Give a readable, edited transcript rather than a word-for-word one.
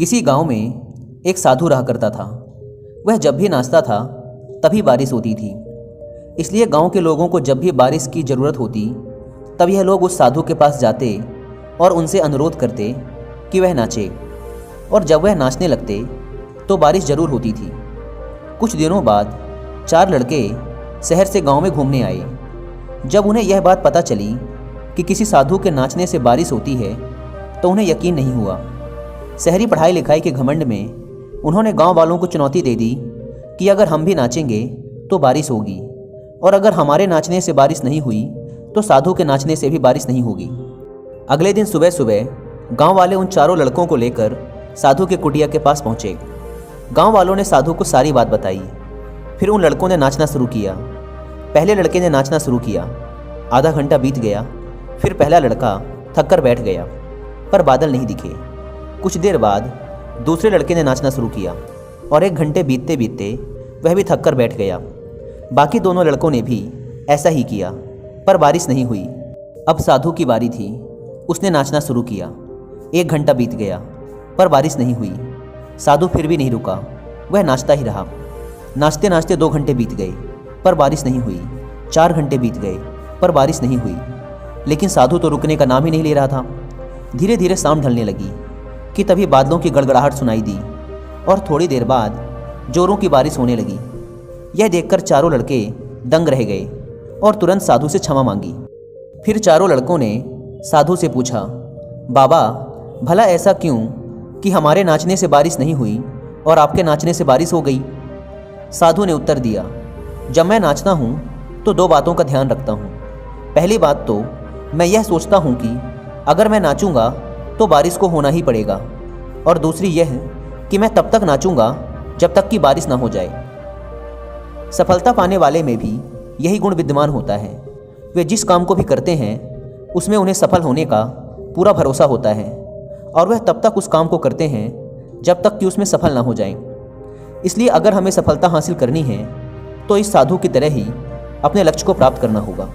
किसी गांव में एक साधु रहा करता था। वह जब भी नाचता था तभी बारिश होती थी। इसलिए गांव के लोगों को जब भी बारिश की ज़रूरत होती तब यह लोग उस साधु के पास जाते और उनसे अनुरोध करते कि वह नाचे, और जब वह नाचने लगते तो बारिश ज़रूर होती थी। कुछ दिनों बाद 4 लड़के शहर से गांव में घूमने आए। जब उन्हें यह बात पता चली कि किसी साधु के नाचने से बारिश होती है तो उन्हें यकीन नहीं हुआ। शहरी पढ़ाई लिखाई के घमंड में उन्होंने गांव वालों को चुनौती दे दी कि अगर हम भी नाचेंगे तो बारिश होगी, और अगर हमारे नाचने से बारिश नहीं हुई तो साधु के नाचने से भी बारिश नहीं होगी। अगले दिन सुबह सुबह गांव वाले उन 4 लड़कों को लेकर साधु के कुटिया के पास पहुंचे। गांव वालों ने साधु को सारी बात बताई। फिर उन लड़कों ने नाचना शुरू किया। पहले लड़के ने नाचना शुरू किया। आधा घंटा बीत गया। फिर पहला लड़का थक कर बैठ गया, पर बादल नहीं दिखे। कुछ देर बाद दूसरे लड़के ने नाचना शुरू किया और 1 घंटे बीतते बीतते वह भी थक कर बैठ गया। बाकी दोनों लड़कों ने भी ऐसा ही किया, पर बारिश नहीं हुई। अब साधु की बारी थी। उसने नाचना शुरू किया। 1 घंटा बीत गया, पर बारिश नहीं हुई। साधु फिर भी नहीं रुका, वह नाचता ही रहा। नाचते नाचते 2 घंटे बीत गए, पर बारिश नहीं हुई। 4 घंटे बीत गए, पर बारिश नहीं हुई। लेकिन साधु तो रुकने का नाम ही नहीं ले रहा था। धीरे धीरे शाम ढलने लगी कि तभी बादलों की गड़गड़ाहट सुनाई दी और थोड़ी देर बाद जोरों की बारिश होने लगी। यह देखकर 4 लड़के दंग रह गए और तुरंत साधु से क्षमा मांगी। फिर 4 लड़कों ने साधु से पूछा, बाबा, भला ऐसा क्यों कि हमारे नाचने से बारिश नहीं हुई और आपके नाचने से बारिश हो गई? साधु ने उत्तर दिया, जब मैं नाचता हूँ तो 2 बातों का ध्यान रखता हूँ। पहली बात तो मैं यह सोचता हूँ कि अगर मैं नाचूंगा तो बारिश को होना ही पड़ेगा, और दूसरी यह कि मैं तब तक नाचूंगा जब तक कि बारिश ना हो जाए। सफलता पाने वाले में भी यही गुण विद्यमान होता है। वे जिस काम को भी करते हैं उसमें उन्हें सफल होने का पूरा भरोसा होता है, और वह तब तक उस काम को करते हैं जब तक कि उसमें सफल ना हो जाएं। इसलिए अगर हमें सफलता हासिल करनी है तो इस साधु की तरह ही अपने लक्ष्य को प्राप्त करना होगा।